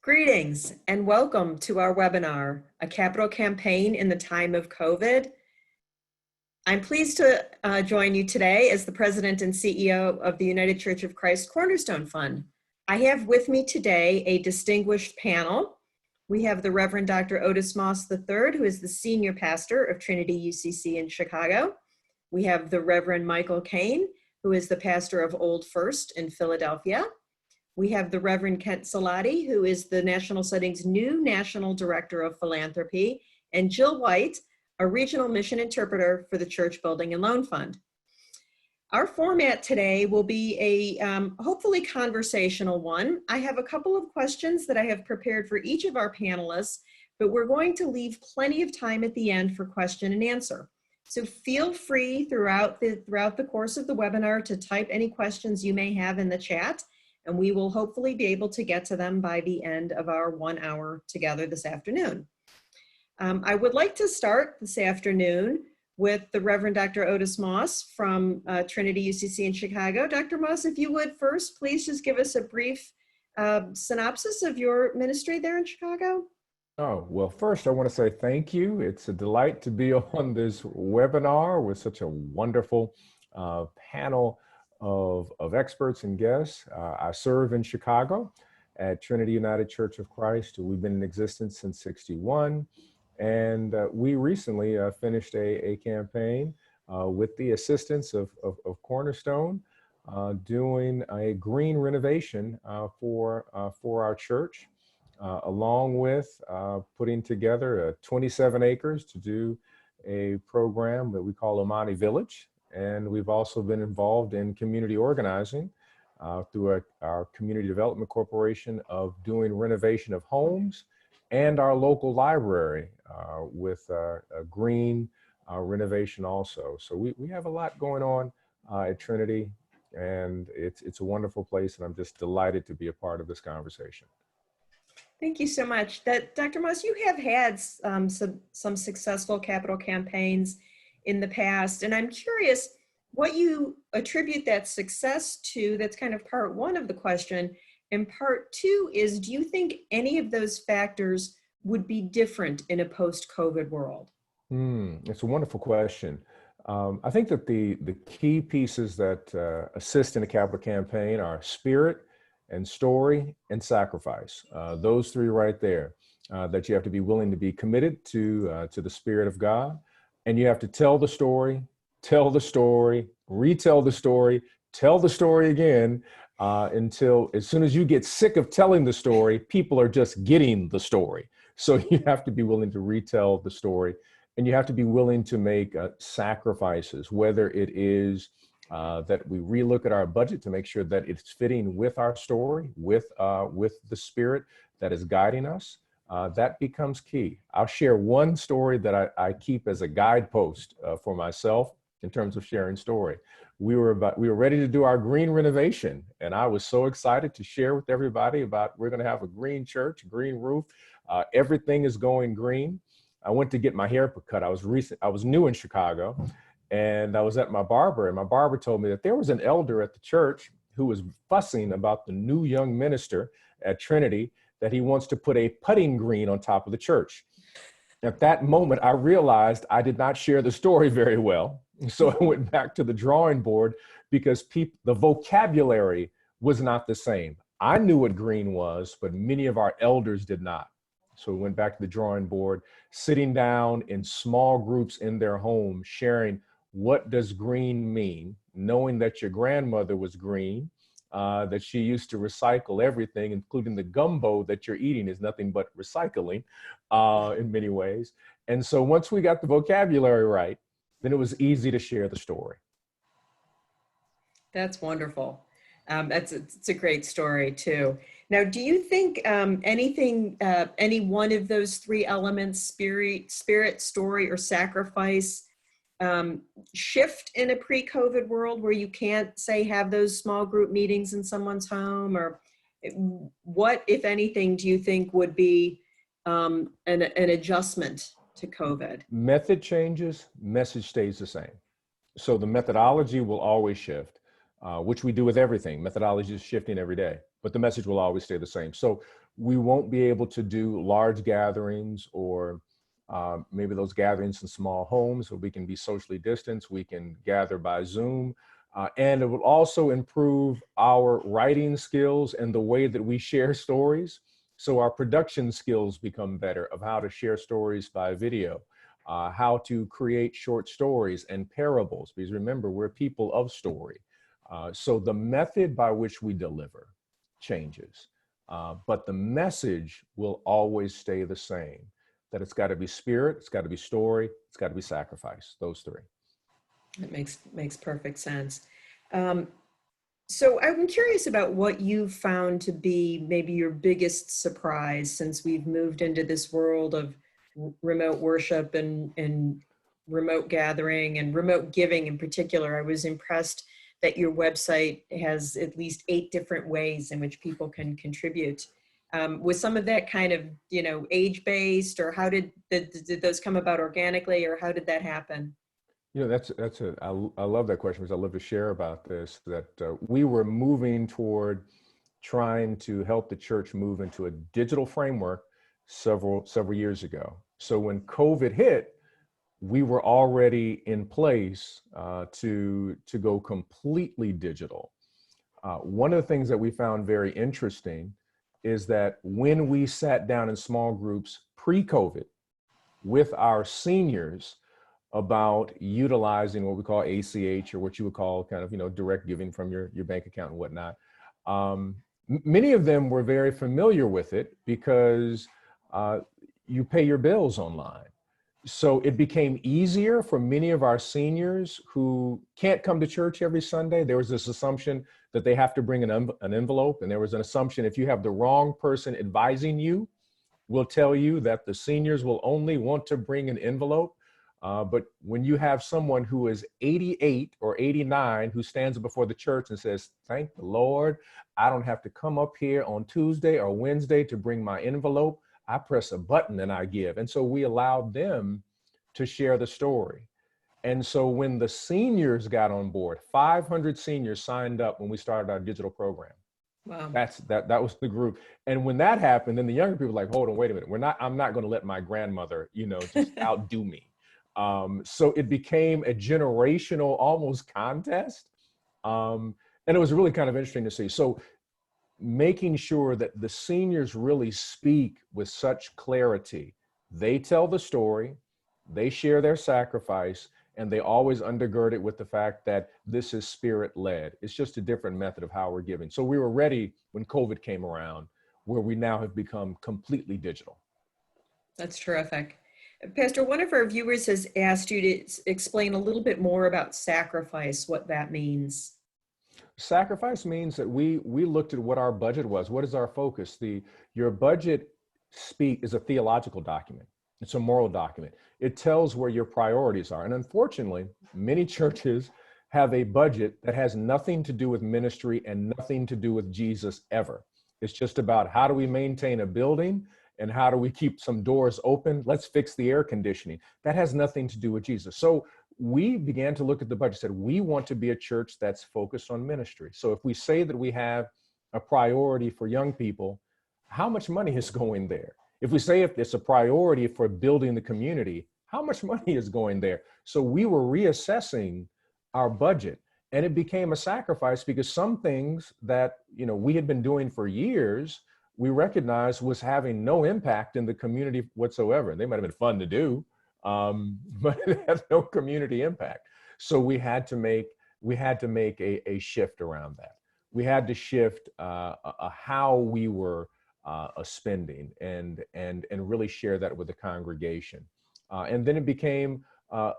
Greetings and welcome to our webinar, A Capital Campaign in the Time of COVID. I'm pleased to join you today as the President and CEO of the United Church of Christ Cornerstone Fund. I have with me today a distinguished panel. We have the Reverend Dr. Otis Moss III, who is the Senior Pastor of Trinity UCC in Chicago. We have the Reverend Michael Kane, who is the pastor of Old First in Philadelphia. We have the Reverend Kent Salati, who is the National Setting's new National Director of Philanthropy, and Jill White, a regional mission interpreter for the Church Building and Loan Fund. Our format today will be a hopefully conversational one. I have a couple of questions that I have prepared for each of our panelists, but we're going to leave plenty of time at the end for question and answer. So feel free throughout the course of the webinar to type any questions you may have in the chat, and we will hopefully be able to get to them by the end of our 1 hour together this afternoon. I would like to start this afternoon with the Reverend Dr. Otis Moss from Trinity UCC in Chicago. Dr. Moss, if you would first, please just give us a brief synopsis of your ministry there in Chicago. Oh, well, first I want to say thank you. It's a delight to be on this webinar with such a wonderful panel of experts and guests. I serve in Chicago at Trinity United Church of Christ. We've been in existence since '61, and we recently finished a campaign with the assistance of Cornerstone, doing a green renovation for our church, along with putting together 27 acres to do a program that we call Omani Village. And we've also been involved in community organizing through our Community Development Corporation of doing renovation of homes, and our local library with a green renovation also. So we have a lot going on at Trinity, and it's a wonderful place, and I'm just delighted to be a part of this conversation. Thank you so much. Dr. Moss, you have had some successful capital campaigns in the past, and I'm curious what you attribute that success to. That's kind of part one of the question. And part two is, do you think any of those factors would be different in a post-COVID world? It's a wonderful question. I think that the key pieces that assist in a capital campaign are spirit and story and sacrifice. Those three right there, that you have to be willing to be committed to the Spirit of God. And you have to tell the story, retell the story, tell the story again, until as soon as you get sick of telling the story, people are just getting the story. So you have to be willing to retell the story, and you have to be willing to make sacrifices, whether it is that we relook at our budget to make sure that it's fitting with our story, with the Spirit that is guiding us. That becomes key. I'll share one story that I keep as a guidepost for myself in terms of sharing story. We were ready to do our green renovation, and I was so excited to share with everybody about we're going to have a green church, green roof. Everything is going green. I went to get my hair cut. I was new in Chicago, and I was at my barber, and my barber told me that there was an elder at the church who was fussing about the new young minister at Trinity, that he wants to put a putting green on top of the church. At that moment, I realized I did not share the story very well. So I went back to the drawing board, because the vocabulary was not the same. I knew what green was, but many of our elders did not. So we went back to the drawing board, sitting down in small groups in their home, sharing what does green mean, knowing that your grandmother was green, that she used to recycle everything, including the gumbo that you're eating is nothing but recycling in many ways. And so once we got the vocabulary right, then it was easy to share the story. That's wonderful. It's a great story too. Now, do you think any one of those three elements, spirit, story, or sacrifice, shift in a pre-COVID world where you can't, say, have those small group meetings in someone's home? Or what, if anything, do you think would be an adjustment to COVID? Method changes, message stays the same. So the methodology will always shift, which we do with everything. Methodology is shifting every day, but the message will always stay the same. So we won't be able to do large gatherings or maybe those gatherings in small homes where we can be socially distanced. We can gather by Zoom. And it will also improve our writing skills and the way that we share stories. So our production skills become better of how to share stories by video, how to create short stories and parables, because remember, we're people of story. So the method by which we deliver changes, but the message will always stay the same, that it's got to be spirit, it's got to be story, it's got to be sacrifice, those three. That makes perfect sense. Um, so I'm curious about what you found to be maybe your biggest surprise since we've moved into this world of remote worship and remote gathering and remote giving in particular. I was impressed that your website has at least 8 different ways in which people can contribute. Was some of that kind of, age-based, or how did those come about organically, or how did that happen? I love that question because I love to share about this, that we were moving toward trying to help the church move into a digital framework several years ago. So when COVID hit, we were already in place to go completely digital. One of the things that we found very interesting is that when we sat down in small groups pre-COVID with our seniors about utilizing what we call ACH, or what you would call kind of, direct giving from your bank account and whatnot. Many of them were very familiar with it because you pay your bills online. So it became easier for many of our seniors who can't come to church every Sunday. There was this assumption that they have to bring an envelope. And there was an assumption if you have the wrong person advising you, will tell you that the seniors will only want to bring an envelope. But when you have someone who is 88 or 89 who stands before the church and says, "Thank the Lord, I don't have to come up here on Tuesday or Wednesday to bring my envelope. I press a button and I give." And so we allowed them to share the story. And so when the seniors got on board, 500 seniors signed up when we started our digital program. Wow. That was the group. And when that happened, then the younger people were like, "Hold on, wait a minute. I'm not going to let my grandmother, just outdo me." So it became a generational almost contest. And it was really kind of interesting to see. So making sure that the seniors really speak with such clarity. They tell the story, they share their sacrifice, and they always undergird it with the fact that this is spirit led. It's just a different method of how we're giving. So we were ready when COVID came around, where we now have become completely digital. That's terrific. Pastor, one of our viewers has asked you to explain a little bit more about sacrifice, what that means. Sacrifice means that we looked at what our budget was. What is our focus? Your budget is a theological document. It's a moral document. It tells where your priorities are. And unfortunately, many churches have a budget that has nothing to do with ministry and nothing to do with Jesus ever. It's just about how do we maintain a building and how do we keep some doors open? Let's fix the air conditioning. That has nothing to do with Jesus. So we began to look at the budget, said we want to be a church that's focused on ministry. So if we say that we have a priority for young people, how much money is going there? If we say if it's a priority for building the community, how much money is going there? So we were reassessing our budget, and it became a sacrifice because some things that we had been doing for years, we recognized was having no impact in the community whatsoever. They might have been fun to do, but it has no community impact. So we had to make a shift around that. We had to shift how we were spending and really share that with the congregation. And then it became,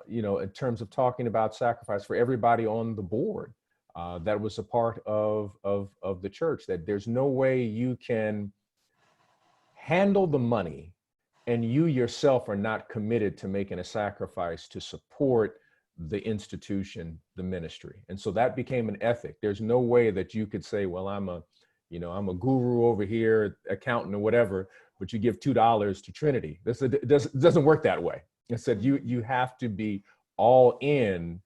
in terms of talking about sacrifice for everybody on the board that was a part of the church, that there's no way you can handle the money and you yourself are not committed to making a sacrifice to support the institution, the ministry. And so that became an ethic. There's no way that you could say, well, I'm a guru over here, accountant or whatever, but you give $2 to Trinity. It doesn't work that way. I said, you have to be all in.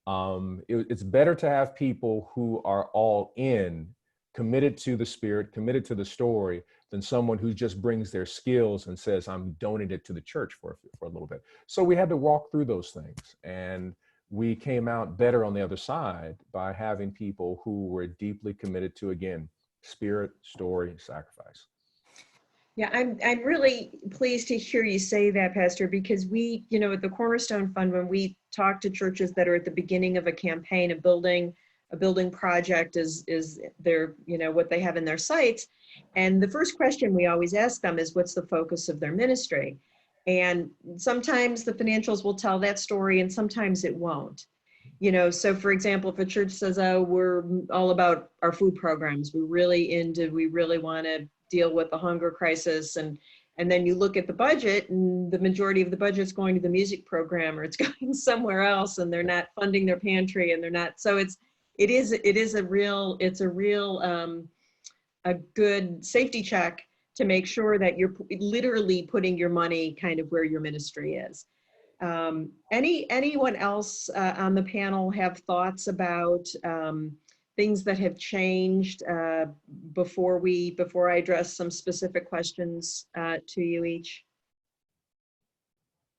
It's better to have people who are all in committed to the spirit, committed to the story, than someone who just brings their skills and says, I'm donating it to the church for a little bit. So we had to walk through those things. And we came out better on the other side by having people who were deeply committed to, again, spirit, story, sacrifice. Yeah, I'm really pleased to hear you say that, Pastor, because we, at the Cornerstone Fund, when we talk to churches that are at the beginning of a campaign, a building project is their, what they have in their sights. And the first question we always ask them is, what's the focus of their ministry? And sometimes the financials will tell that story and sometimes it won't. So for example, if a church says, oh, we're all about our food programs, we really want to deal with the hunger crisis, and then you look at the budget and the majority of the budget is going to the music program, or it's going somewhere else, and they're not funding their pantry, and they're not. So it is a real a good safety check to make sure that you're literally putting your money kind of where your ministry is. Anyone else on the panel have thoughts about things that have changed before I address some specific questions to you each?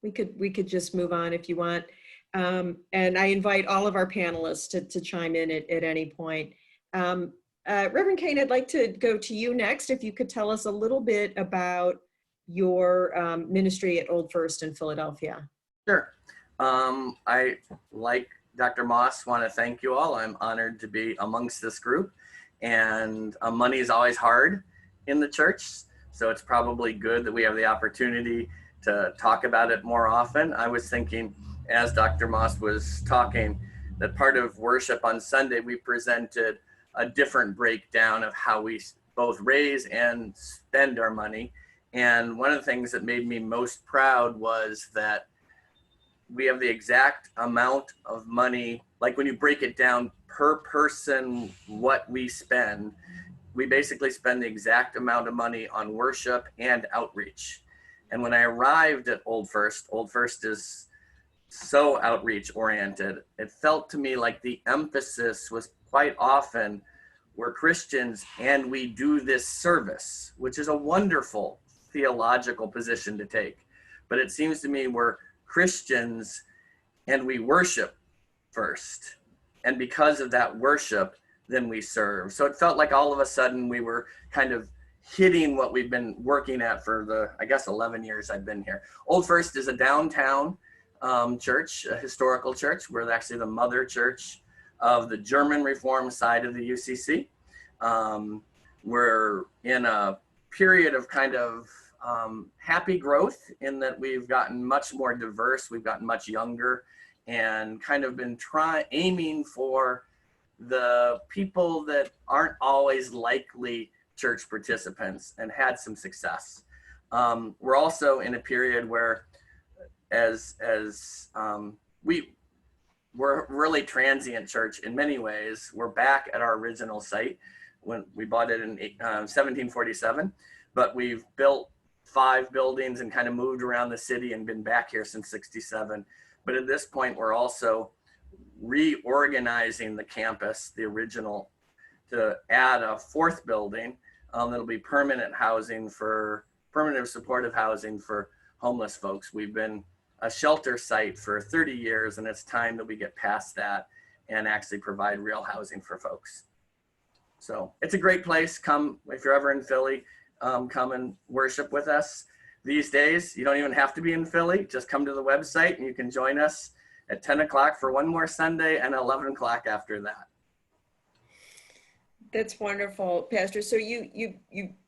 We could just move on if you want. And I invite all of our panelists to chime in at any point. Reverend Kane, I'd like to go to you next. If you could tell us a little bit about your ministry at Old First in Philadelphia. Sure. I, like Dr. Moss, want to thank you all. I'm honored to be amongst this group, and money is always hard in the church, so it's probably good that we have the opportunity to talk about it more often. I was thinking, as Dr. Moss was talking, that part of worship on Sunday, we presented a different breakdown of how we both raise and spend our money. And one of the things that made me most proud was that we have the exact amount of money, like when you break it down per person, what we spend, we basically spend the exact amount of money on worship and outreach. And when I arrived at Old First is so outreach oriented. It felt to me like the emphasis was quite often, we're Christians and we do this service, which is a wonderful theological position to take. But it seems to me we're Christians and we worship first. And because of that worship, then we serve. So it felt like all of a sudden we were kind of hitting what we've been working at for the, I guess, 11 years I've been here. Old First is a downtown church, a historical church. We're actually the mother church of the German Reformed side of the UCC. We're in a period of kind of happy growth in that we've gotten much more diverse, we've gotten much younger, and kind of been aiming for the people that aren't always likely church participants, and had some success. We're also in a period where we're really transient church in many ways. We're back at our original site when we bought it in 1747, but we've built 5 buildings and kind of moved around the city and been back here since 67. But at this point, we're also reorganizing the campus, the original, to add a 4th building that'll be permanent supportive housing for homeless folks. We've been a shelter site for 30 years, and it's time that we get past that and actually provide real housing for folks. So it's a great place. Come, if you're ever in Philly, come and worship with us. These days, you don't even have to be in Philly. Just come to the website and you can join us at 10 o'clock for one more Sunday and 11 o'clock after that. That's wonderful, Pastor. So you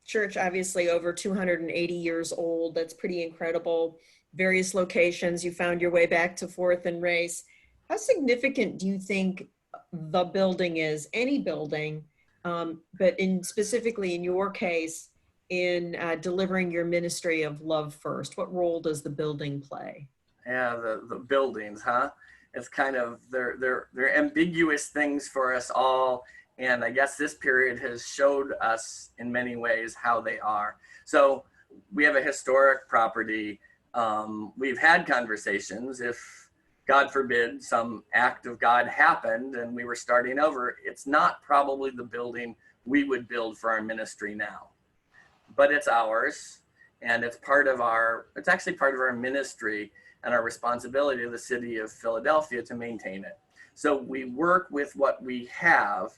church, obviously over 280 years old. That's pretty incredible. Various locations. You found your way back to 4th and Race. How significant do you think the building is, any building, but specifically in your case, in delivering your ministry of Love First? What role does the building play? Yeah, the buildings, huh? It's kind of, they're ambiguous things for us all. And I guess this period has showed us in many ways how they are. So we have a historic property. We've had conversations, if God forbid some act of God happened and we were starting over, it's not probably the building we would build for our ministry now. But it's ours, and it's actually part of our ministry and our responsibility of the city of Philadelphia to maintain it. So we work with what we have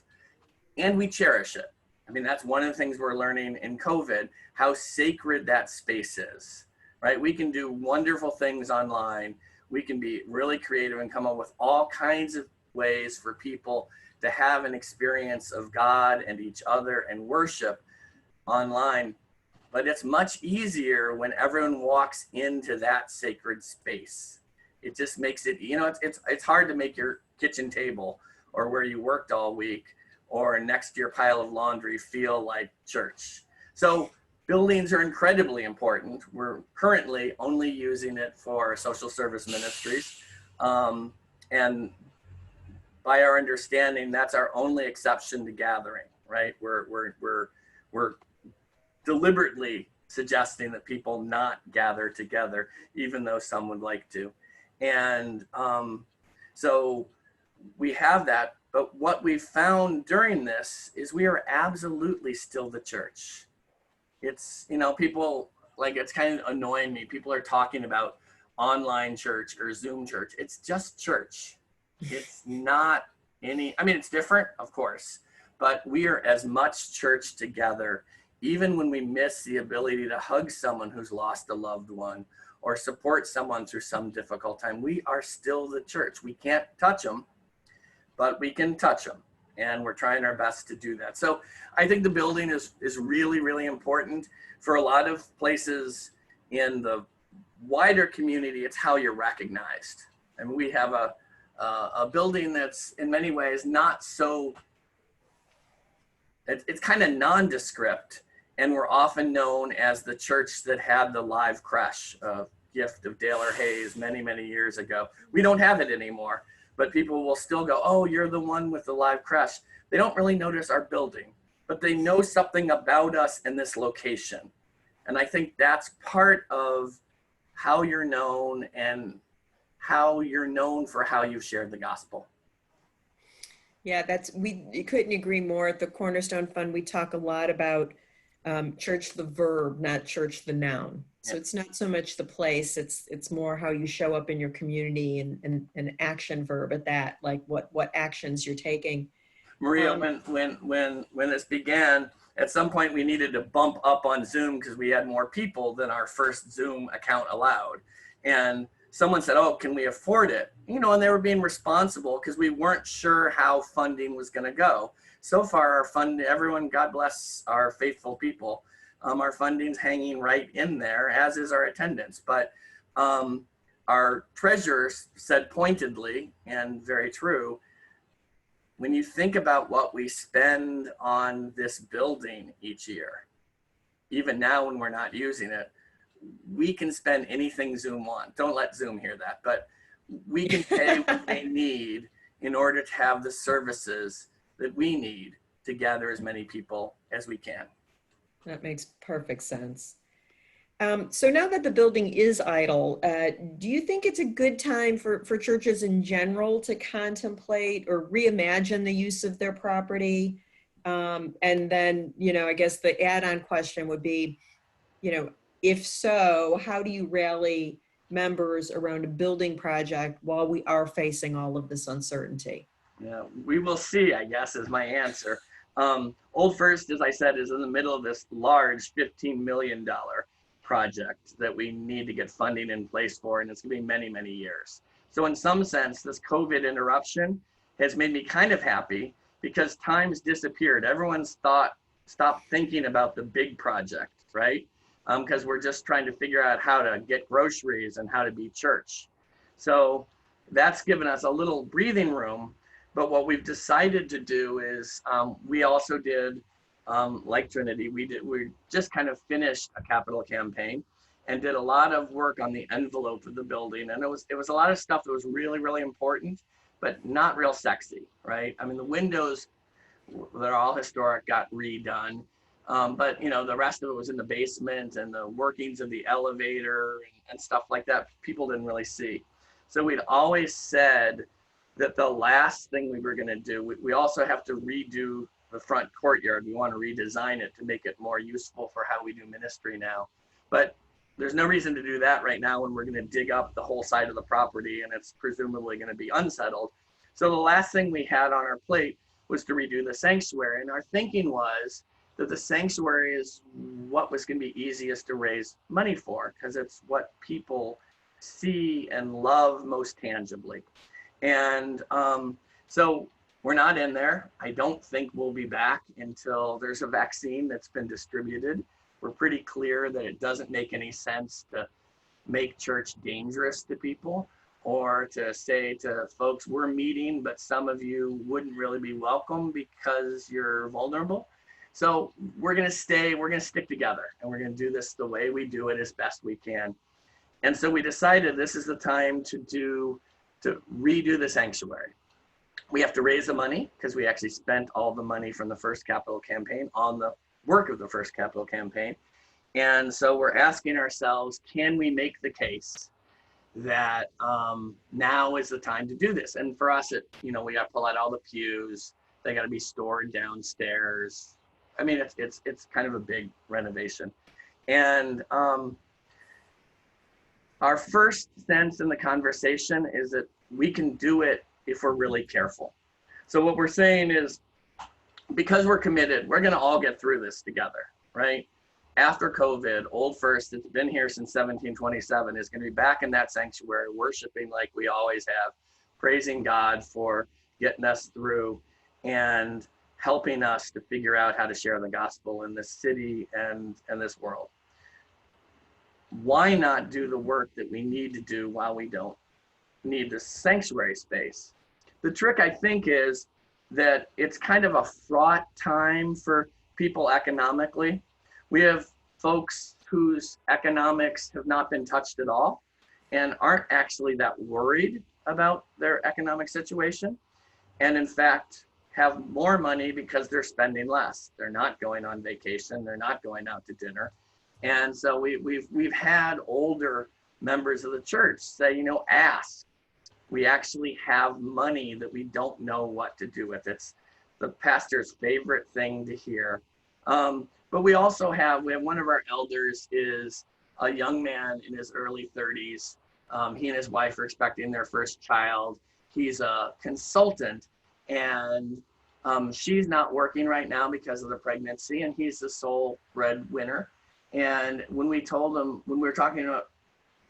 and we cherish it. I mean, that's one of the things we're learning in COVID, how sacred that space is, right? We can do wonderful things online. We can be really creative and come up with all kinds of ways for people to have an experience of God and each other and worship online. But it's much easier when everyone walks into that sacred space. It just makes it, it's hard to make your kitchen table or where you worked all week or next to your pile of laundry feel like church. So buildings are incredibly important. We're currently only using it for social service ministries. And by our understanding, that's our only exception to gathering, right? We're deliberately suggesting that people not gather together, even though some would like to. And so we have that, but what we found during this is we are absolutely still the church. It's, people, like, it's kind of annoying me. People are talking about online church or Zoom church. It's just church. It's not it's different, of course, but we are as much church together, even when we miss the ability to hug someone who's lost a loved one or support someone through some difficult time. We are still the church. We can't touch them, but we can touch them. And we're trying our best to do that. So I think the building is really, really important. For a lot of places in the wider community, it's how you're recognized. And we have a building that's in many ways not so, it's kind of nondescript. And we're often known as the church that had the live creche, gift of Dale or Hayes many, many years ago. We don't have it anymore, but people will still go, oh, you're the one with the live creche. They don't really notice our building, but they know something about us in this location. And I think that's part of how you're known and how you're known for how you've shared the gospel. Yeah, we couldn't agree more. At the Cornerstone Fund, we talk a lot about church the verb, not church the noun. So It's not so much the place, it's more how you show up in your community and an action verb at that, like what actions you're taking. Maria, when this began, at some point we needed to bump up on Zoom because we had more people than our first Zoom account allowed. And someone said, oh, can we afford it? And they were being responsible because we weren't sure how funding was going to go. So far, our fund, everyone, God bless our faithful people. Our funding's hanging right in there, as is our attendance. But our treasurer said pointedly, and very true, when you think about what we spend on this building each year, even now when we're not using it, we can spend anything Zoom wants. Don't let Zoom hear that, but we can pay what they need in order to have the services that we need to gather as many people as we can. That makes perfect sense. So now that the building is idle, do you think it's a good time for churches in general to contemplate or reimagine the use of their property? And then, I guess the add-on question would be, if so, how do you rally members around a building project while we are facing all of this uncertainty? Yeah, we will see, I guess, is my answer. Old First, as I said, is in the middle of this large $15 million project that we need to get funding in place for, and it's going to be many, many years. So in some sense, this COVID interruption has made me kind of happy because time's disappeared. Everyone's stopped thinking about the big project, right? Because we're just trying to figure out how to get groceries and how to be church. So that's given us a little breathing room. But what we've decided to do is we also did, like Trinity, we just kind of finished a capital campaign and did a lot of work on the envelope of the building. And it was a lot of stuff that was really, really important, but not real sexy, right? I mean, the windows that are all historic got redone. But the rest of it was in the basement, and the workings of the elevator and stuff like that, people didn't really see. So we'd always said that the last thing we were going to do, we also have to redo the front courtyard. We want to redesign it to make it more useful for how we do ministry now. But there's no reason to do that right now when we're going to dig up the whole side of the property and it's presumably going to be unsettled. So the last thing we had on our plate was to redo the sanctuary. And our thinking was that the sanctuary is what was going to be easiest to raise money for, because it's what people see and love most tangibly. And so we're not in there. I don't think we'll be back until there's a vaccine that's been distributed. We're pretty clear that it doesn't make any sense to make church dangerous to people, or to say to folks, we're meeting, but some of you wouldn't really be welcome because you're vulnerable. So we're going to stick together, and we're going to do this the way we do it as best we can. And so we decided this is the time to redo the sanctuary. We have to raise the money because we actually spent all the money from the first capital campaign on the work of the first capital campaign. And so we're asking ourselves, can we make the case that now is the time to do this? And for us, we got to pull out all the pews. They got to be stored downstairs. I mean, it's kind of a big renovation. And our first sense in the conversation is that we can do it if we're really careful. So what we're saying is, because we're committed, we're going to all get through this together, right? After COVID, Old First, that's been here since 1727, is going to be back in that sanctuary, worshiping like we always have, praising God for getting us through and helping us to figure out how to share the gospel in this city and this world. Why not do the work that we need to do while we don't need the sanctuary space? The trick, I think, is that it's kind of a fraught time for people economically. We have folks whose economics have not been touched at all and aren't actually that worried about their economic situation, and in fact have more money because they're spending less. They're not going on vacation, they're not going out to dinner. And so we've had older members of the church say, ask. We actually have money that we don't know what to do with. It's the pastor's favorite thing to hear. But we also have one of our elders is a young man in his early 30s. He and his wife are expecting their first child. He's a consultant, and she's not working right now because of the pregnancy, and he's the sole breadwinner. And when we were talking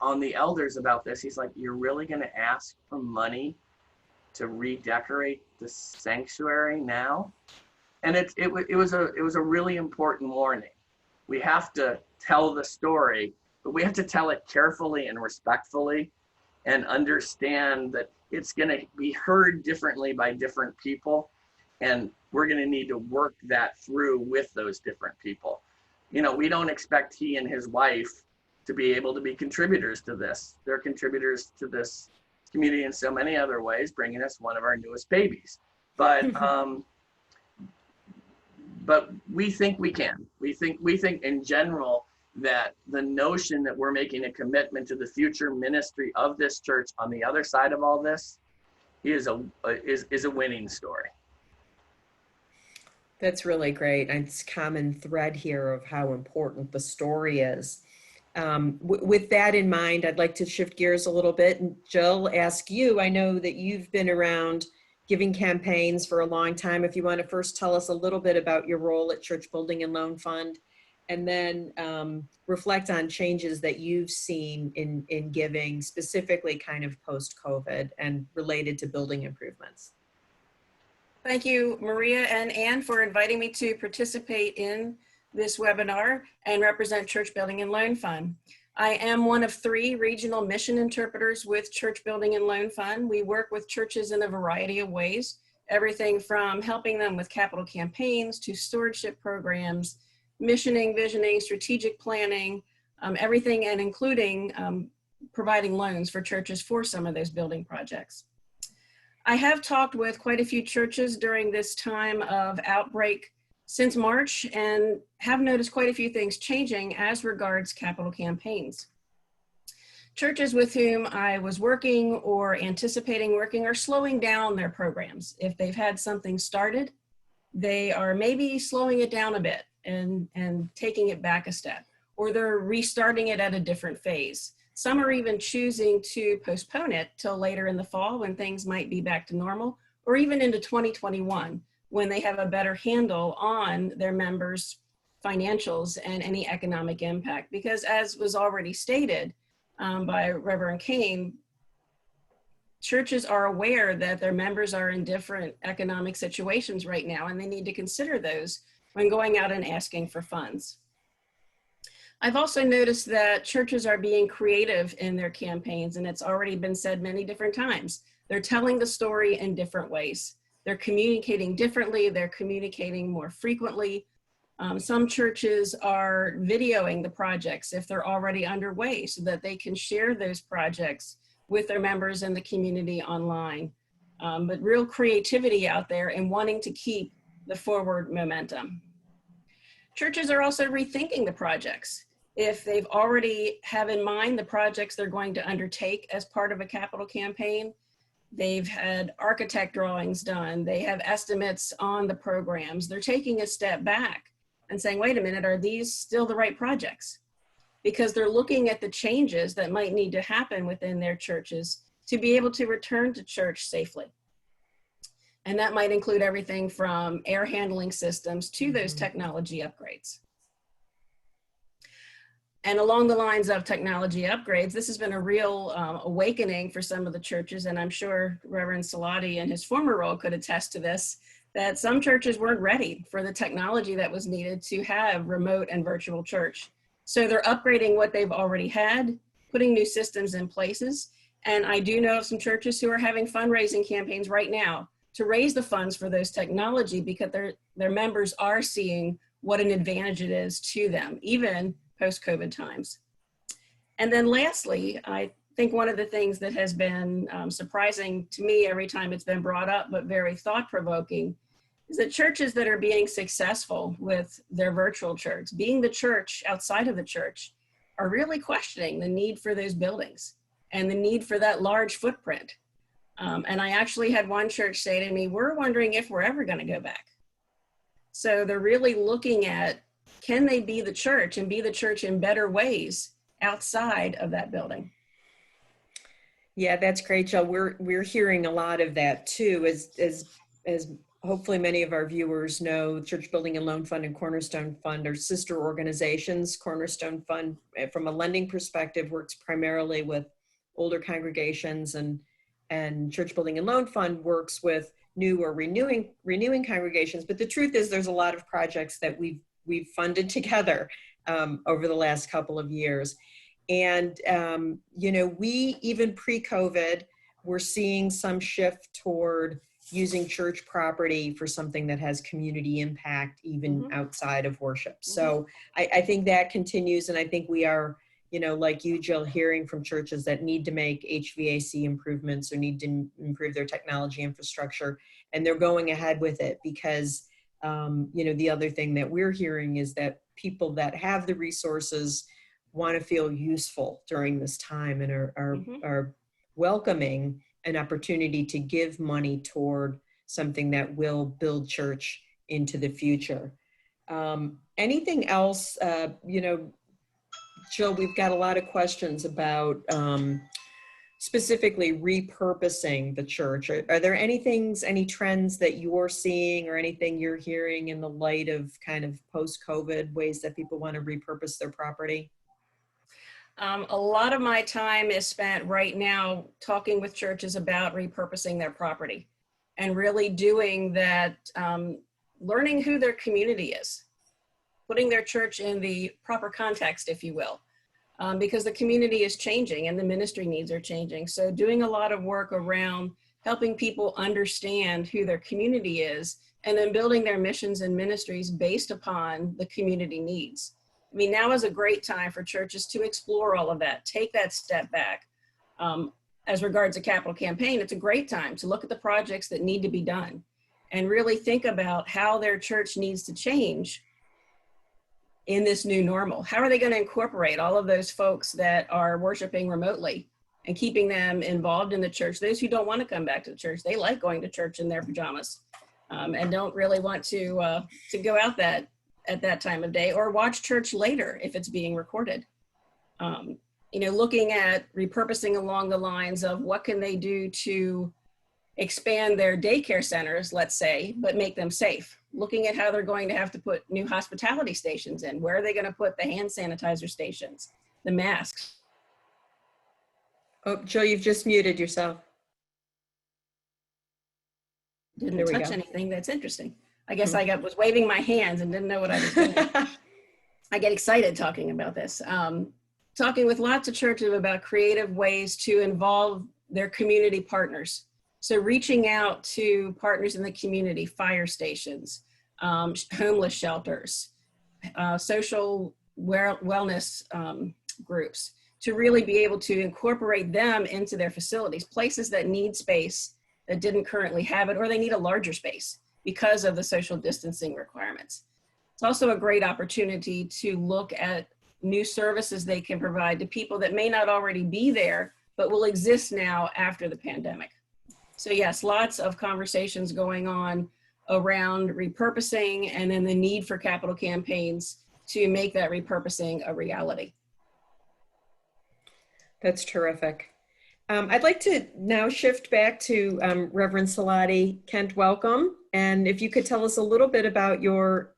on the elders about this, he's like, you're really going to ask for money to redecorate the sanctuary now? And it was a really important warning. We have to tell the story, but we have to tell it carefully and respectfully, and understand that it's going to be heard differently by different people, and we're going to need to work that through with those different people. We don't expect he and his wife to be able to be contributors to this. They're contributors to this community in so many other ways, bringing us one of our newest babies. But but we think we can. We think in general that the notion that we're making a commitment to the future ministry of this church on the other side of all this is a winning story. That's really great. And it's a common thread here of how important the story is. With that in mind, I'd like to shift gears a little bit and Jill, ask you, I know that you've been around giving campaigns for a long time. If you want to first tell us a little bit about your role at Church Building and Loan Fund, and then reflect on changes that you've seen in giving, specifically kind of post-COVID and related to building improvements. Thank you, Maria and Ann, for inviting me to participate in this webinar and represent Church Building and Loan Fund. I am one of 3 regional mission interpreters with Church Building and Loan Fund. We work with churches in a variety of ways, everything from helping them with capital campaigns to stewardship programs, missioning, visioning, strategic planning, everything, and including providing loans for churches for some of those building projects. I have talked with quite a few churches during this time of outbreak since March and have noticed quite a few things changing as regards capital campaigns. Churches with whom I was working or anticipating working are slowing down their programs. If they've had something started, they are maybe slowing it down a bit and taking it back a step, or they're restarting it at a different phase. Some are even choosing to postpone it till later in the fall when things might be back to normal, or even into 2021 when they have a better handle on their members' financials and any economic impact. Because as was already stated by Reverend Kane, churches are aware that their members are in different economic situations right now, and they need to consider those when going out and asking for funds. I've also noticed that churches are being creative in their campaigns, and it's already been said many different times. They're telling the story in different ways. They're communicating differently. They're communicating more frequently. Some churches are videoing the projects if they're already underway so that they can share those projects with their members in the community online. But real creativity out there and wanting to keep the forward momentum. Churches are also rethinking the projects. If they've already have in mind the projects they're going to undertake as part of a capital campaign, they've had architect drawings done, they have estimates on the programs, they're taking a step back and saying, wait a minute, are these still the right projects? Because they're looking at the changes that might need to happen within their churches to be able to return to church safely. And that might include everything from air handling systems to those technology upgrades. And along the lines of technology upgrades, this has been a real awakening for some of the churches, and I'm sure Reverend Salati in his former role could attest to this, that some churches weren't ready for the technology that was needed to have remote and virtual church. So they're upgrading what they've already had, putting new systems in places. And I do know of some churches who are having fundraising campaigns right now to raise the funds for those technology because their members are seeing what an advantage it is to them, even post-COVID times. And then lastly, I think one of the things that has been surprising to me every time it's been brought up, but very thought-provoking, is that churches that are being successful with their virtual church, being the church outside of the church, are really questioning the need for those buildings and the need for that large footprint. And I actually had one church say to me, we're wondering if we're ever going to go back. So they're really looking at, can they be the church and be the church in better ways outside of that building? Yeah, that's great, Jill. We're hearing a lot of that too, as hopefully many of our viewers know. Church Building and Loan Fund and Cornerstone Fund are sister organizations. Cornerstone Fund, from a lending perspective, works primarily with older congregations, and Church Building and Loan Fund works with new or renewing congregations. But the truth is, there's a lot of projects that we've funded together over the last couple of years. And, you know, we, even pre-COVID, we're seeing some shift toward using church property for something that has community impact, even outside of worship. So I think that continues. And I think we are, you know, like you, Jill, hearing from churches that need to make HVAC improvements or need to improve their technology infrastructure. And they're going ahead with it because, you know, the other thing that we're hearing is that people that have the resources want to feel useful during this time and are welcoming an opportunity to give money toward something that will build church into the future. Anything else, you know, Jill, we've got a lot of questions about specifically repurposing the church. Are there any trends that you're seeing or anything you're hearing in the light of kind of post-COVID ways that people want to repurpose their property? A lot of my time is spent right now talking with churches about repurposing their property and really doing that, learning who their community is, putting their church in the proper context, if you will, because the community is changing and the ministry needs are changing. So doing a lot of work around helping people understand who their community is and then building their missions and ministries based upon the community needs. I mean, now is a great time for churches to explore all of that, take that step back. As regards a capital campaign, it's a great time to look at the projects that need to be done and really think about how their church needs to change in this new normal. How are they going to incorporate all of those folks that are worshiping remotely and keeping them involved in the church? Those who don't want to come back to the church, they like going to church in their pajamas. and don't really want to go out at that time of day, or watch church later if it's being recorded. Looking at repurposing along the lines of what can they do to expand their daycare centers, let's say, but make them safe. Looking at how they're going to have to put new hospitality stations in. Where are they going to put the hand sanitizer stations, the masks? Oh, Jill, you've just muted yourself. Didn't There we touch go. anything. That's interesting. I guess I was waving my hands and didn't know what I was doing. I get excited talking about this. Talking with lots of churches about creative ways to involve their community partners. So reaching out to partners in the community, fire stations, homeless shelters, social wellness groups, to really be able to incorporate them into their facilities, places that need space that didn't currently have it, or they need a larger space because of the social distancing requirements. It's also a great opportunity to look at new services they can provide to people that may not already be there, but will exist now after the pandemic. So yes, lots of conversations going on around repurposing, and then the need for capital campaigns to make that repurposing a reality. That's terrific. I'd like to now shift back to Reverend Salati. Kent, welcome. And if you could tell us a little bit about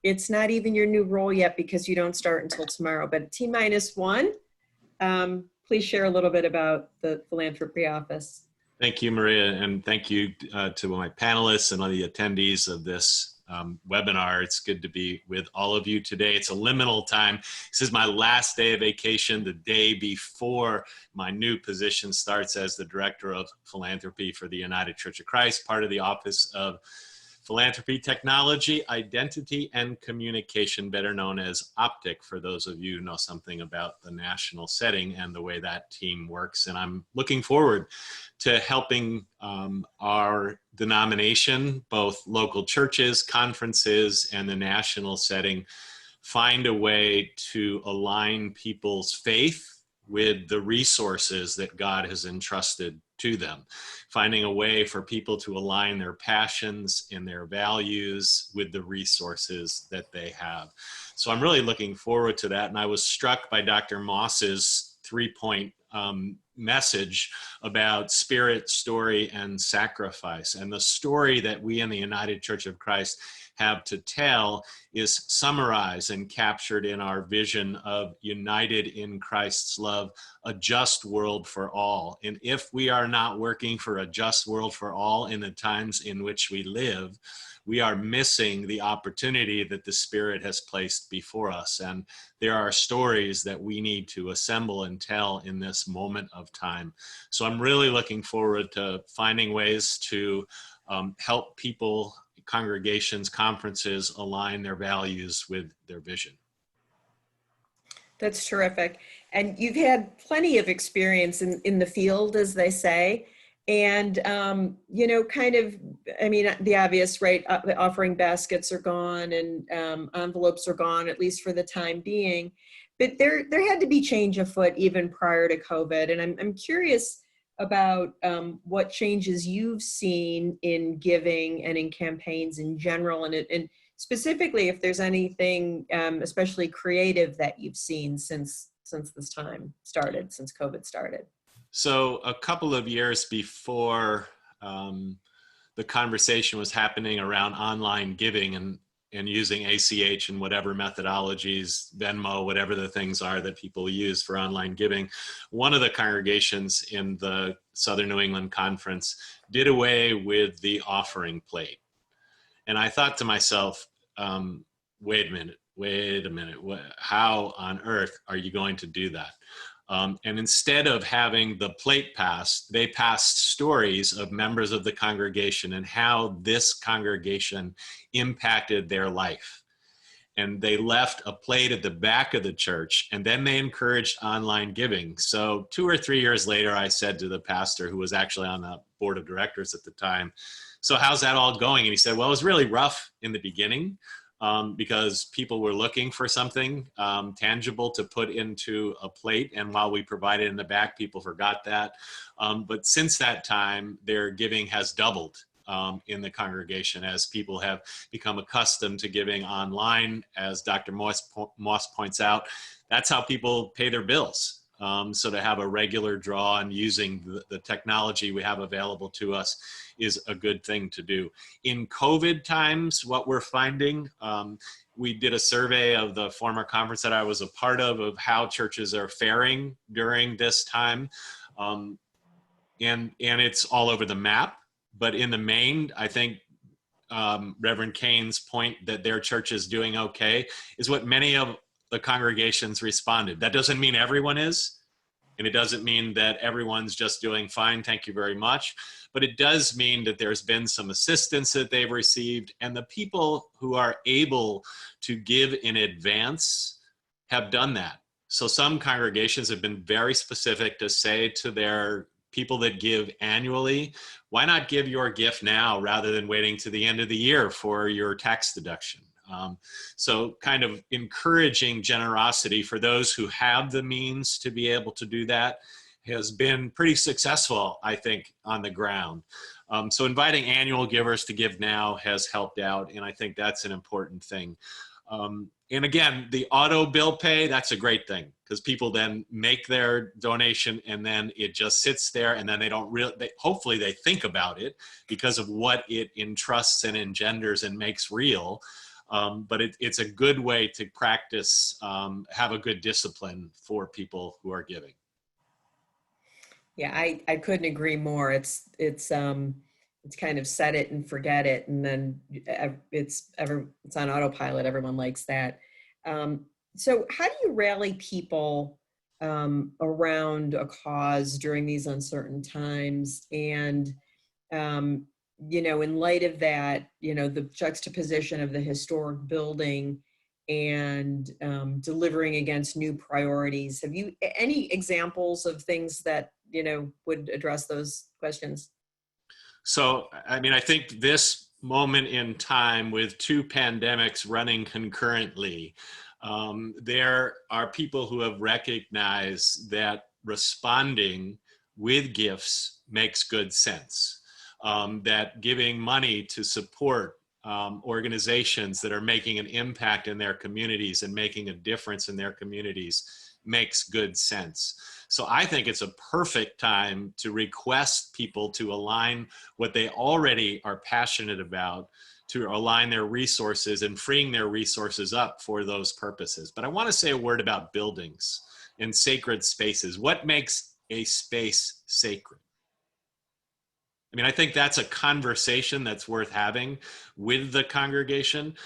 it's not even your new role yet because you don't start until tomorrow, but T-1, please share a little bit about the philanthropy office. Thank you, Maria, and thank you to my panelists and all the attendees of this webinar. It's good to be with all of you today. It's a liminal time. This is my last day of vacation, the day before my new position starts as the Director of Philanthropy for the United Church of Christ, part of the Office of Philanthropy, Technology, Identity, and Communication, better known as OPTIC, for those of you who know something about the national setting and the way that team works. And I'm looking forward to helping our denomination, both local churches, conferences, and the national setting, find a way to align people's faith with the resources that God has entrusted to them, finding a way for people to align their passions and their values with the resources that they have. So I'm really looking forward to that. And I was struck by Dr. Moss's 3-point message about spirit, story, and sacrifice. And the story that we in the United Church of Christ have to tell is summarized and captured in our vision of united in Christ's love, a just world for all. And if we are not working for a just world for all in the times in which we live, we are missing the opportunity that the Spirit has placed before us. And there are stories that we need to assemble and tell in this moment of time. So I'm really looking forward to finding ways to help people, congregations, conferences align their values with their vision. That's terrific. And you've had plenty of experience in the field, as they say. And, the obvious, right? The offering baskets are gone and envelopes are gone, at least for the time being. But there had to be change afoot even prior to COVID. And I'm curious about what changes you've seen in giving and in campaigns in general, and specifically if there's anything especially creative that you've seen since this time started, since COVID started. So a couple of years before the conversation was happening around online giving and using ACH and whatever methodologies, Venmo, whatever the things are that people use for online giving, one of the congregations in the Southern New England Conference did away with the offering plate. And I thought to myself, wait a minute, how on earth are you going to do that? And instead of having the plate passed, they passed stories of members of the congregation and how this congregation impacted their life. And they left a plate at the back of the church, and then they encouraged online giving. So 2 or 3 years later, I said to the pastor, who was actually on the board of directors at the time, so how's that all going? And he said, well, it was really rough in the beginning. Because people were looking for something tangible to put into a plate. And while we provided in the back, people forgot that. But since that time, their giving has doubled in the congregation as people have become accustomed to giving online. As Dr. Moss points out, that's how people pay their bills. So to have a regular draw and using the technology we have available to us is a good thing to do. In COVID times, what we're finding, we did a survey of the former conference that I was a part of how churches are faring during this time. And it's all over the map, but in the main, I think Reverend Kane's point that their church is doing okay is what many of the congregations responded. That doesn't mean everyone is, and it doesn't mean that everyone's just doing fine, thank you very much, but it does mean that there's been some assistance that they've received, and the people who are able to give in advance have done that. So some congregations have been very specific to say to their people that give annually, why not give your gift now rather than waiting to the end of the year for your tax deduction? So kind of encouraging generosity for those who have the means to be able to do that has been pretty successful, I think, on the ground. So inviting annual givers to give now has helped out, and I think that's an important thing. And again, the auto bill pay, that's a great thing, because people then make their donation and then it just sits there, and then they don't really, hopefully they think about it because of what it entrusts and engenders and makes real. But it's a good way to practice, have a good discipline for people who are giving. Yeah, I couldn't agree more. It's kind of set it and forget it, and then it's on autopilot. Everyone likes that. So how do you rally people around a cause during these uncertain times? And in light of that, the juxtaposition of the historic building and delivering against new priorities. Have you any examples of things that would address those questions? So, I mean, I think this moment in time with two pandemics running concurrently, there are people who have recognized that responding with gifts makes good sense. That giving money to support organizations that are making an impact in their communities and making a difference in their communities makes good sense. So I think it's a perfect time to request people to align what they already are passionate about, to align their resources and freeing their resources up for those purposes. But I want to say a word about buildings and sacred spaces. What makes a space sacred? I mean, I think that's a conversation that's worth having with the congregation.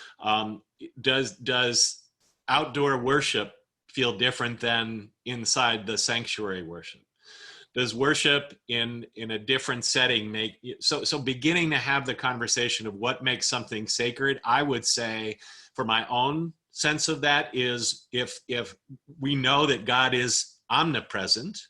Does outdoor worship feel different than inside the sanctuary worship? Does worship in a different setting make, so beginning to have the conversation of what makes something sacred, I would say for my own sense of that is if we know that God is omnipresent,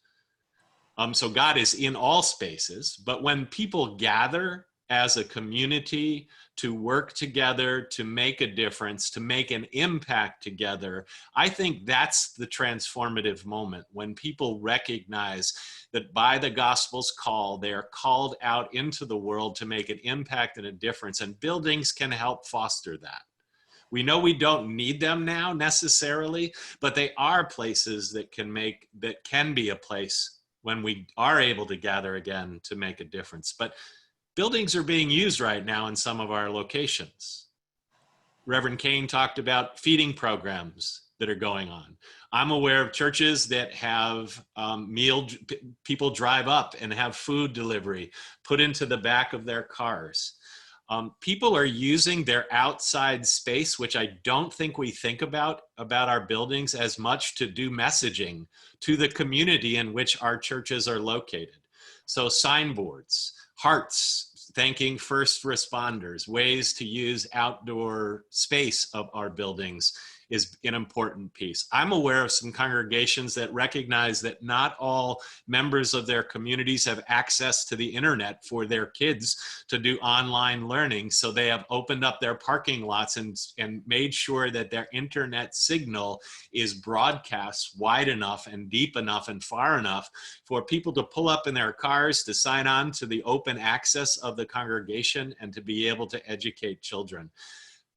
so God is in all spaces, but when people gather as a community to work together, to make a difference, to make an impact together, I think that's the transformative moment when people recognize that by the gospel's call, they are called out into the world to make an impact and a difference, and buildings can help foster that. We know we don't need them now necessarily, but they are places that can be a place when we are able to gather again to make a difference. But buildings are being used right now in some of our locations. Reverend Kane talked about feeding programs that are going on. I'm aware of churches that have people drive up and have food delivery put into the back of their cars. People are using their outside space, which I don't think we think about our buildings as much, to do messaging to the community in which our churches are located. So signboards, hearts, thanking first responders, ways to use outdoor space of our buildings is an important piece. I'm aware of some congregations that recognize that not all members of their communities have access to the internet for their kids to do online learning. So they have opened up their parking lots and made sure that their internet signal is broadcast wide enough and deep enough and far enough for people to pull up in their cars to sign on to the open access of the congregation and to be able to educate children.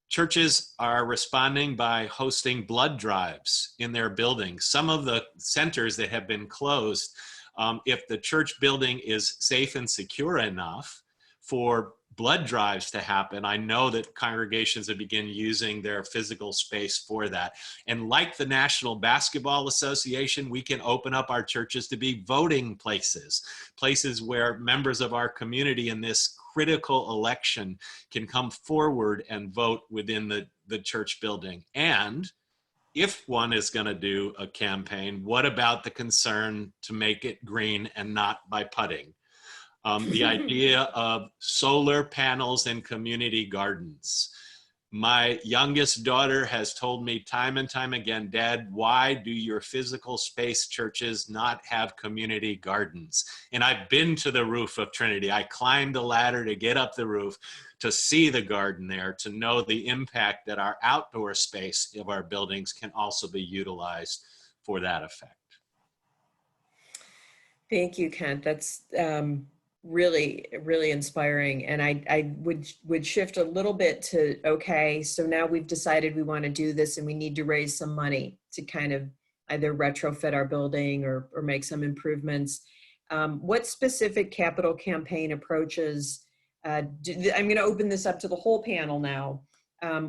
Churches are responding by hosting blood drives in their buildings. Some of the centers that have been closed, if the church building is safe and secure enough for blood drives to happen, I know that congregations have begun using their physical space for that. And like the National Basketball Association, we can open up our churches to be voting places, places where members of our community in this critical election can come forward and vote within the church building. And if one is going to do a campaign, what about the concern to make it green and not by putting? The idea of solar panels in community gardens. My youngest daughter has told me time and time again, Dad, why do your physical space churches not have community gardens? And I've been to the roof of Trinity. I climbed the ladder to get up the roof to see the garden there, to know the impact that our outdoor space of our buildings can also be utilized for that effect. Thank you, Kent. That's really, really inspiring. And I would shift a little bit to, okay, so now we've decided we want to do this and we need to raise some money to kind of either retrofit our building or make some improvements. What specific capital campaign approaches, I'm going to open this up to the whole panel now.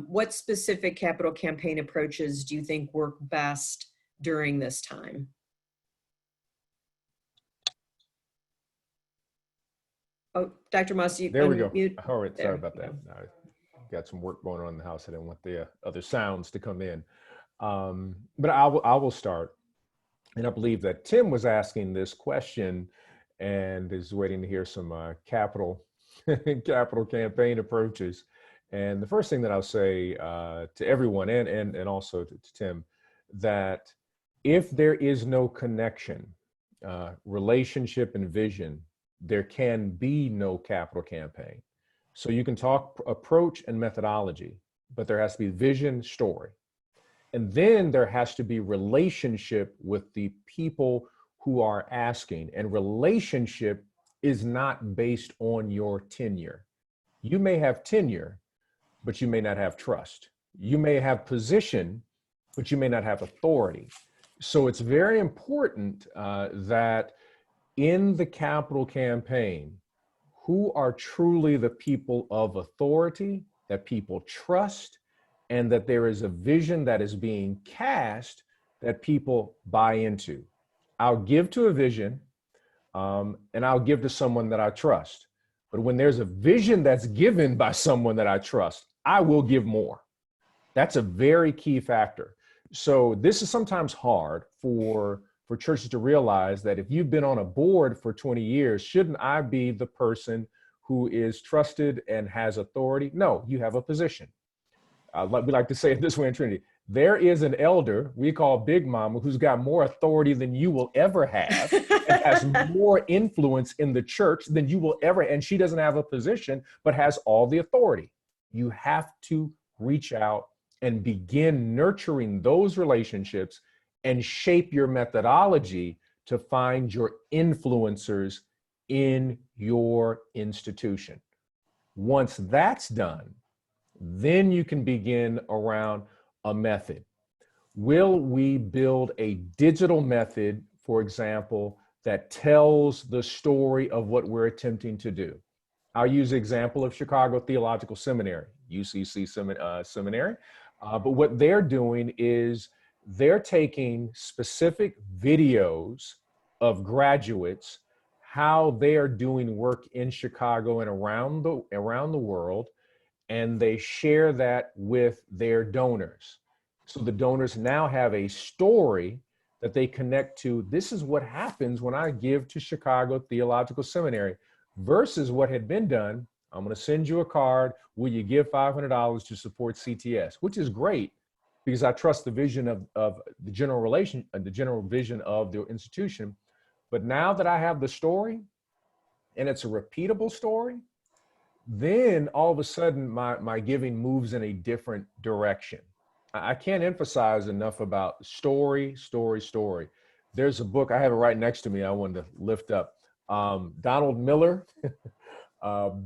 What specific capital campaign approaches do you think work best during this time? Oh, Dr. Moss, you There we go. unmute. All right, There sorry about you that. I got some work going on in the house. I didn't want the other sounds to come in. But I will start. And I believe that Tim was asking this question and is waiting to hear some capital campaign approaches. And the first thing that I'll say to everyone and also to Tim, that if there is no connection, relationship and vision, there can be no capital campaign. So you can talk approach and methodology, but there has to be vision, story. And then there has to be relationship with the people who are asking. And relationship is not based on your tenure. You may have tenure, but you may not have trust. You may have position, but you may not have authority. So it's very important that in the capital campaign, who are truly the people of authority, that people trust, and that there is a vision that is being cast that people buy into. I'll give to a vision and I'll give to someone that I trust. But when there's a vision that's given by someone that I trust, I will give more. That's a very key factor. So this is sometimes hard for churches to realize that if you've been on a board for 20 years, shouldn't I be the person who is trusted and has authority? No, you have a position. We like to say it this way in Trinity. There is an elder we call Big Mama who's got more authority than you will ever have and has more influence in the church than you will ever. And she doesn't have a position, but has all the authority. You have to reach out and begin nurturing those relationships and shape your methodology to find your influencers in your institution. Once that's done, then you can begin around a method. Will we build a digital method, for example, that tells the story of what we're attempting to do? I'll use the example of Chicago Theological Seminary, UCC Seminary. But what they're doing is they're taking specific videos of graduates, how they are doing work in Chicago and around the world, and they share that with their donors. So the donors now have a story that they connect to. This is what happens when I give to Chicago Theological Seminary versus what had been done. I'm going to send you a card. Will you give $500 to support CTS? Which is great because I trust the vision of the general vision of the institution. But now that I have the story and it's a repeatable story, then all of a sudden my giving moves in a different direction. I can't emphasize enough about story. There's a book, I have it right next to me, I wanted to lift up. Donald Miller,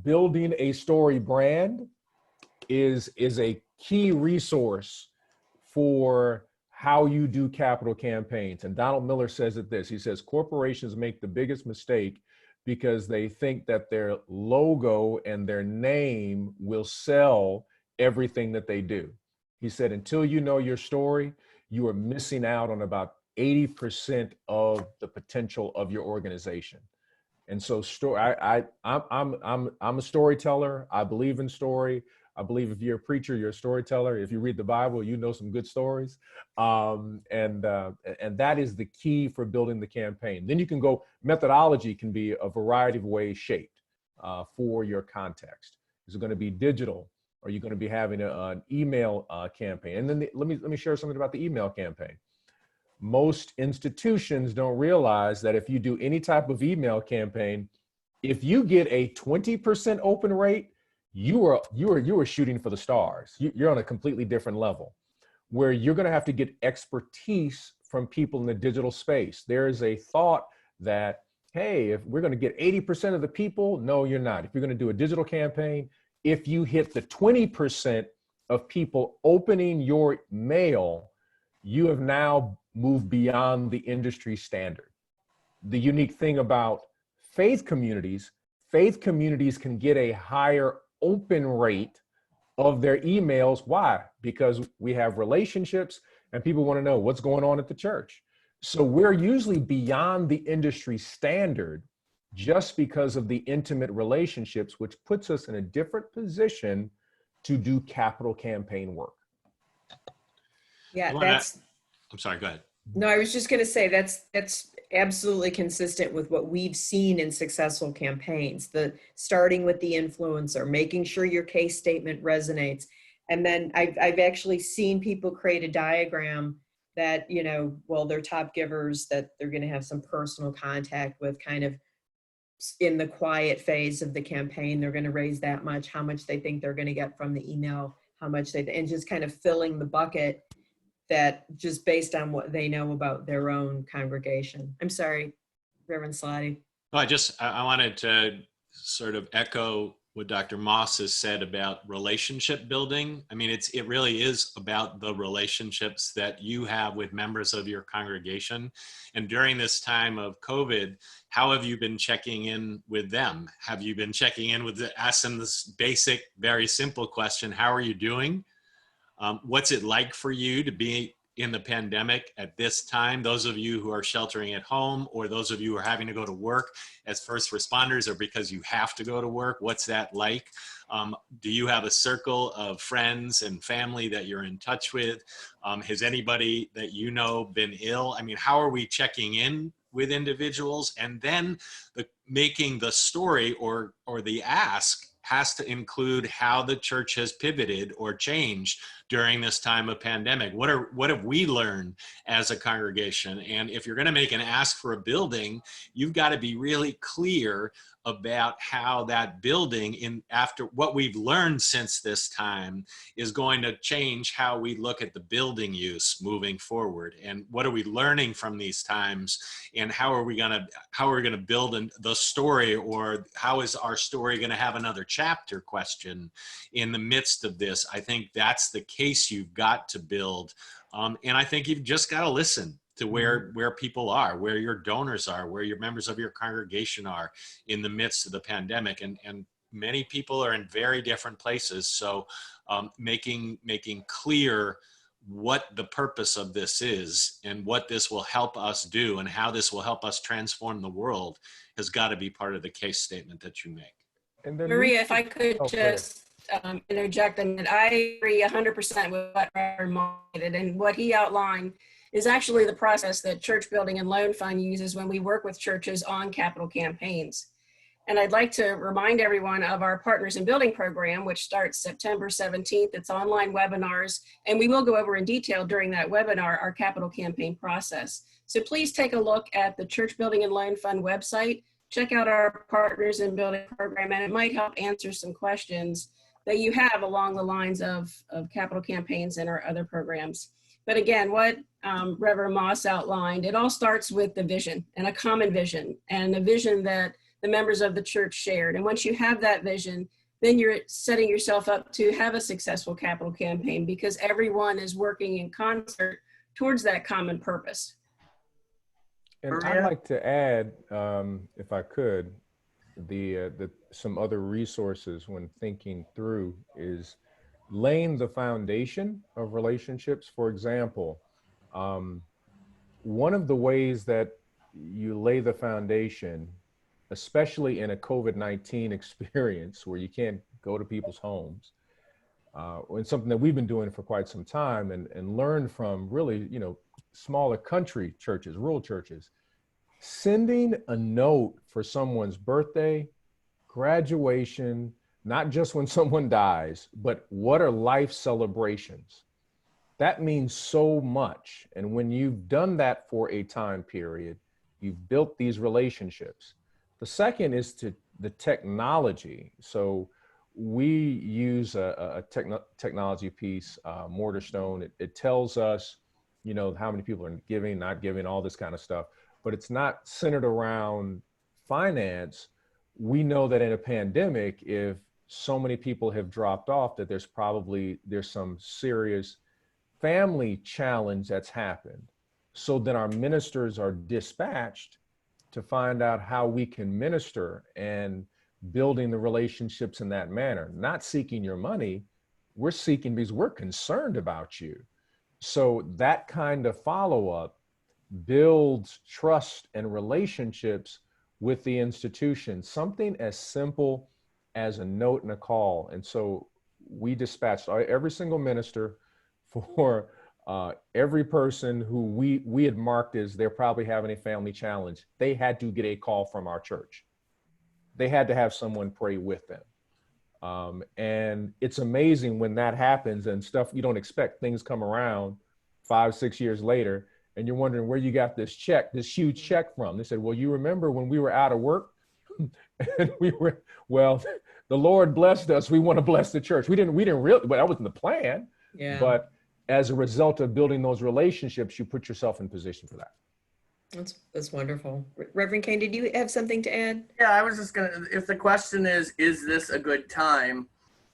Building a story brand is a key resource for how you do capital campaigns. And Donald Miller says it this, he says, corporations make the biggest mistake because they think that their logo and their name will sell everything that they do. He said, until you know your story, you are missing out on about 80% of the potential of your organization. And so I'm a storyteller. I believe in story. I believe if you're a preacher, you're a storyteller. If you read the Bible, you know some good stories. And that is the key for building the campaign. Then you can go, methodology can be a variety of ways shaped for your context. Is it going to be digital? Are you going to be having an email campaign? And then let me share something about the email campaign. Most institutions don't realize that if you do any type of email campaign, if you get a 20% open rate, you are shooting for the stars. You're on a completely different level where you're going to have to get expertise from people in the digital space. There is a thought that, hey, if we're going to get 80% of the people, no, you're not. If you're going to do a digital campaign, if you hit the 20% of people opening your mail, you have now moved beyond the industry standard. The unique thing about faith communities can get a higher open rate of their emails. Why? Because we have relationships and people want to know what's going on at the church. So we're usually beyond the industry standard just because of the intimate relationships, which puts us in a different position to do capital campaign work. Yeah, I'm sorry, go ahead. No, I was just going to say that's absolutely consistent with what we've seen in successful campaigns. The starting with the influencer, making sure your case statement resonates, and then I've actually seen people create a diagram that, you know, well, they're top givers that they're going to have some personal contact with, kind of in the quiet phase of the campaign. They're going to raise that much, how much they think they're going to get from the email, how much and just kind of filling the bucket that just based on what they know about their own congregation. I'm sorry, Reverend Slotty. Well, I wanted to sort of echo what Dr. Moss has said about relationship building. I mean, it really is about the relationships that you have with members of your congregation. And during this time of COVID, how have you been checking in with them? Have you been checking in with asking this basic, very simple question, how are you doing? What's it like for you to be in the pandemic at this time? Those of you who are sheltering at home, or those of you who are having to go to work as first responders, or because you have to go to work, what's that like? Do you have a circle of friends and family that you're in touch with? Has anybody that you know been ill? I mean, how are we checking in with individuals? And then making the story or the ask has to include how the church has pivoted or changed during this time of pandemic. What have we learned as a congregation? And if you're going to make an ask for a building, you've got to be really clear about how that building, after what we've learned since this time, is going to change how we look at the building use moving forward. And what are we learning from these times? And how are we going to build the story, or how is our story going to have another chapter question in the midst of this? I think that's the case you've got to build. And I think you've just got to listen to where people are, where your donors are, where your members of your congregation are in the midst of the pandemic. And many people are in very different places. So making clear what the purpose of this is and what this will help us do and how this will help us transform the world has got to be part of the case statement that you make. And then Maria, if I could just interject, and I agree 100% with what Reverend Moss did, and what he outlined is actually the process that Church Building and Loan Fund uses when we work with churches on capital campaigns. And I'd like to remind everyone of our Partners in Building program, which starts September 17th. It's online webinars, and we will go over in detail during that webinar our capital campaign process. So please take a look at the Church Building and Loan Fund website, check out our Partners in Building program, and it might help answer some questions that you have along the lines of capital campaigns and our other programs. But again, what Reverend Moss outlined, it all starts with the vision, and a common vision, and a vision that the members of the church shared. And once you have that vision, then you're setting yourself up to have a successful capital campaign because everyone is working in concert towards that common purpose. And Maria? I'd like to add, if I could, some other resources when thinking through is laying the foundation of relationships. For example, one of the ways that you lay the foundation, especially in a COVID-19 experience where you can't go to people's homes, and something that we've been doing for quite some time and learned from really, smaller country churches, rural churches, sending a note for someone's birthday, graduation, not just when someone dies, but what are life celebrations? That means so much. And when you've done that for a time period, you've built these relationships. The second is the technology. So we use a technology piece, Mortarstone. It tells us, how many people are giving, not giving, all this kind of stuff, but it's not centered around finance. We know that in a pandemic, if so many people have dropped off, that there's some serious family challenge that's happened. So then our ministers are dispatched to find out how we can minister and building the relationships in that manner, not seeking your money. We're seeking because we're concerned about you. So that kind of follow-up builds trust and relationships with the institution, something as simple as a note and a call. And so we dispatched every single minister for every person who we had marked as they're probably having a family challenge. They had to get a call from our church. They had to have someone pray with them. And it's amazing when that happens and stuff you don't expect, things come around 5-6 years later, and you're wondering where you got this huge check from. They said, well, you remember when we were out of work and the Lord blessed us. We want to bless the church. We didn't really, but that wasn't the plan. Yeah. But as a result of building those relationships, you put yourself in position for that. That's wonderful. Reverend Kane, did you have something to add? Yeah, I was just if the question is this a good time?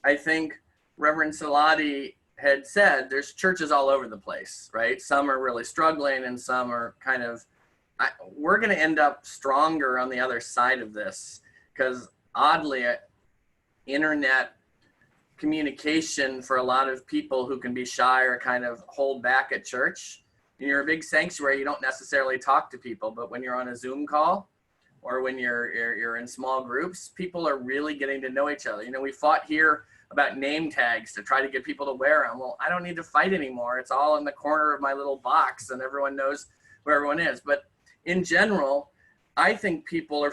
I think Reverend Salati had said there's churches all over the place, right? Some are really struggling and some are kind of, we're going to end up stronger on the other side of this because oddly, internet communication for a lot of people who can be shy or kind of hold back at church. You're a big sanctuary, you don't necessarily talk to people, but when you're on a Zoom call or when you're in small groups, people are really getting to know each other. We fought here about name tags to try to get people to wear them. Well, I don't need to fight anymore. It's all in the corner of my little box and everyone knows where everyone is. But in general, I think people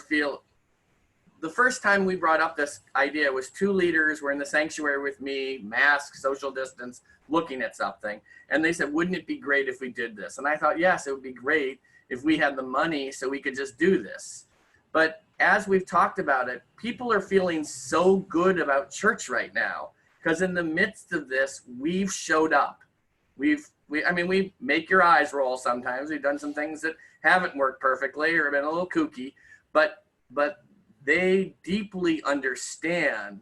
the first time we brought up this idea was 2 leaders were in the sanctuary with me, mask, social distance, looking at something. And they said, wouldn't it be great if we did this? And I thought, yes, it would be great if we had the money so we could just do this. But as we've talked about it, people are feeling so good about church right now because in the midst of this, we've showed up. We make your eyes roll sometimes. We've done some things that haven't worked perfectly or been a little kooky, but they deeply understand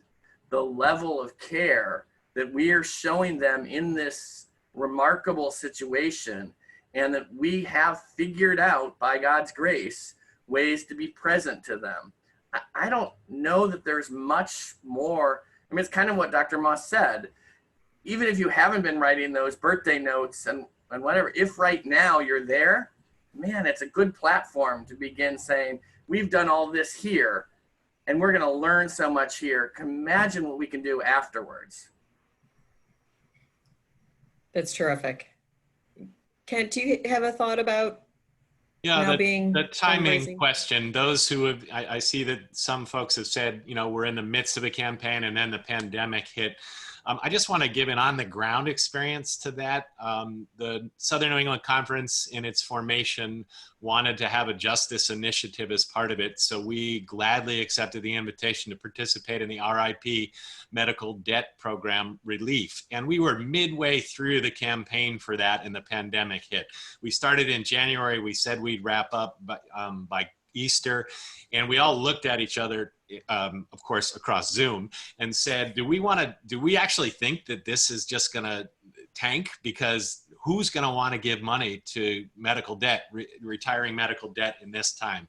the level of care that we are showing them in this remarkable situation and that we have figured out by God's grace ways to be present to them. I don't know that there's much more. It's kind of what Dr. Moss said. Even if you haven't been writing those birthday notes and whatever, if right now you're there, man, it's a good platform to begin saying, we've done all this here and we're going to learn so much here. Imagine what we can do afterwards. That's terrific. Kent, do you have a thought about the timing fundraising? question? Those who have, I see that some folks have said, we're in the midst of a campaign and then the pandemic hit. I just want to give an on-the-ground experience to that. The Southern New England Conference in its formation wanted to have a justice initiative as part of it. So we gladly accepted the invitation to participate in the RIP medical debt program relief. And we were midway through the campaign for that and the pandemic hit. We started in January. We said we'd wrap up by Easter, and we all looked at each other, of course, across Zoom, and said, do we actually think that this is just going to tank? Because who's going to want to give money to medical debt, retiring medical debt in this time?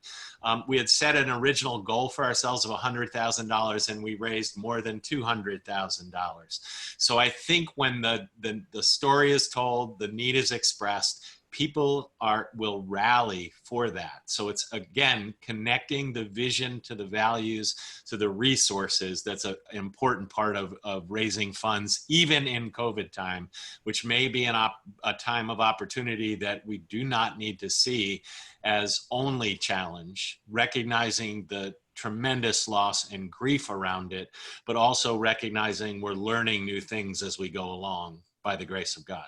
We had set an original goal for ourselves of $100,000, and we raised more than $200,000. So I think when the story is told, the need is expressed, people will rally for that. So it's, again, connecting the vision to the values to the resources. That's an important part of raising funds, even in COVID time, which may be a time of opportunity that we do not need to see as only challenge, recognizing the tremendous loss and grief around it, but also recognizing we're learning new things as we go along by the grace of God.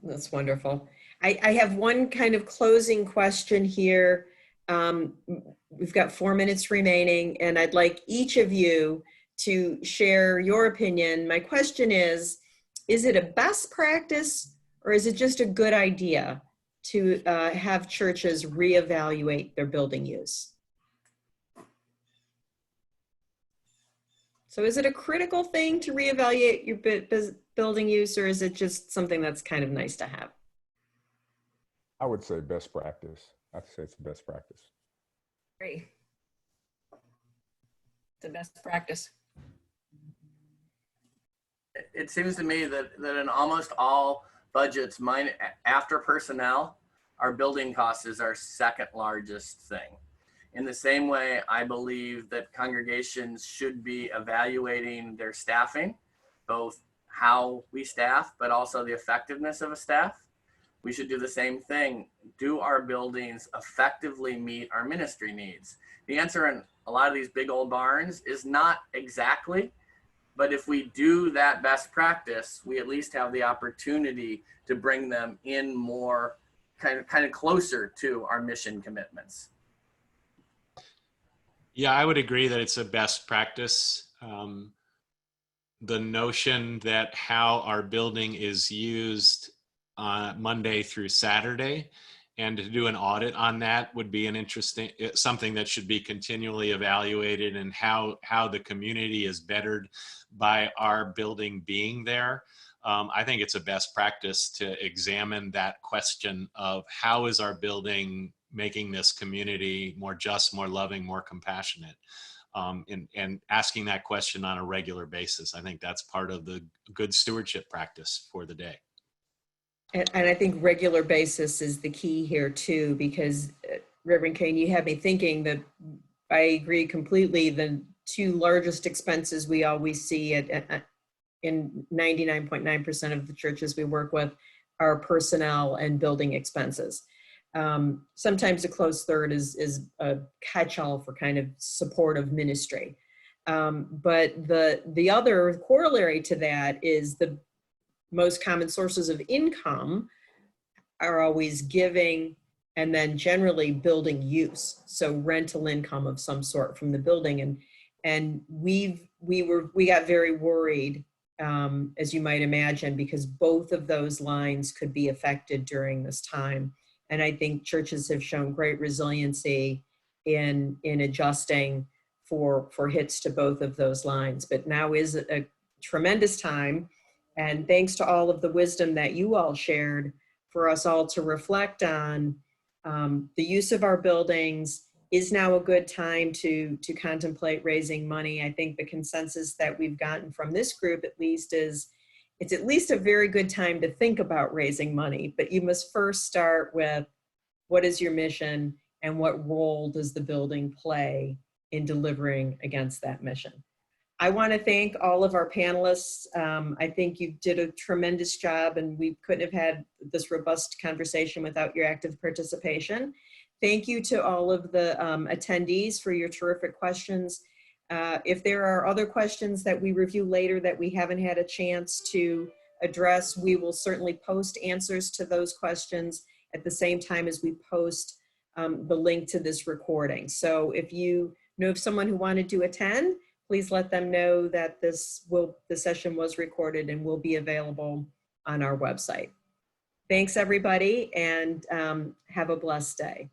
That's wonderful. I have one kind of closing question here. We've got 4 minutes remaining, and I'd like each of you to share your opinion. My question is it a best practice or is it just a good idea to have churches reevaluate their building use? So is it a critical thing to reevaluate your building use, or is it just something that's kind of nice to have? I would say best practice. I'd say it's best practice. Great. The best practice. It seems to me that in almost all budgets, mine after personnel, our building cost is our second largest thing. In the same way, I believe that congregations should be evaluating their staffing, both how we staff, but also the effectiveness of a staff. We should do the same thing. Do our buildings effectively meet our ministry needs? The answer in a lot of these big old barns is not exactly, but if we do that best practice, we at least have the opportunity to bring them in more kind of closer to our mission commitments. Yeah, I would agree that it's a best practice. The notion that how our building is used Monday through Saturday, and to do an audit on that would be an interesting, something that should be continually evaluated, and how the community is bettered by our building being there. I think it's a best practice to examine that question of how is our building making this community more just, more loving, more compassionate, and asking that question on a regular basis. I think that's part of the good stewardship practice for the day. And I think regular basis is the key here too, because Reverend Kane, you have me thinking that I agree completely. The two largest expenses we always see in 99.9% of the churches we work with are personnel and building expenses. Sometimes a close third is a catch-all for kind of support of ministry. But the other corollary to that is the most common sources of income are always giving and then generally building use. So rental income of some sort from the building. And we got very worried, as you might imagine, because both of those lines could be affected during this time. And I think churches have shown great resiliency in adjusting for hits to both of those lines. But now is a tremendous time. And thanks to all of the wisdom that you all shared, for us all to reflect on the use of our buildings. Is now a good time to contemplate raising money? I think the consensus that we've gotten from this group at least is it's at least a very good time to think about raising money, but you must first start with what is your mission and what role does the building play in delivering against that mission. I want to thank all of our panelists. I think you did a tremendous job, and we couldn't have had this robust conversation without your active participation. Thank you to all of the attendees for your terrific questions. If there are other questions that we review later that we haven't had a chance to address, we will certainly post answers to those questions at the same time as we post the link to this recording. So if you know of someone who wanted to attend, please let them know that the session was recorded and will be available on our website. Thanks everybody, and have a blessed day.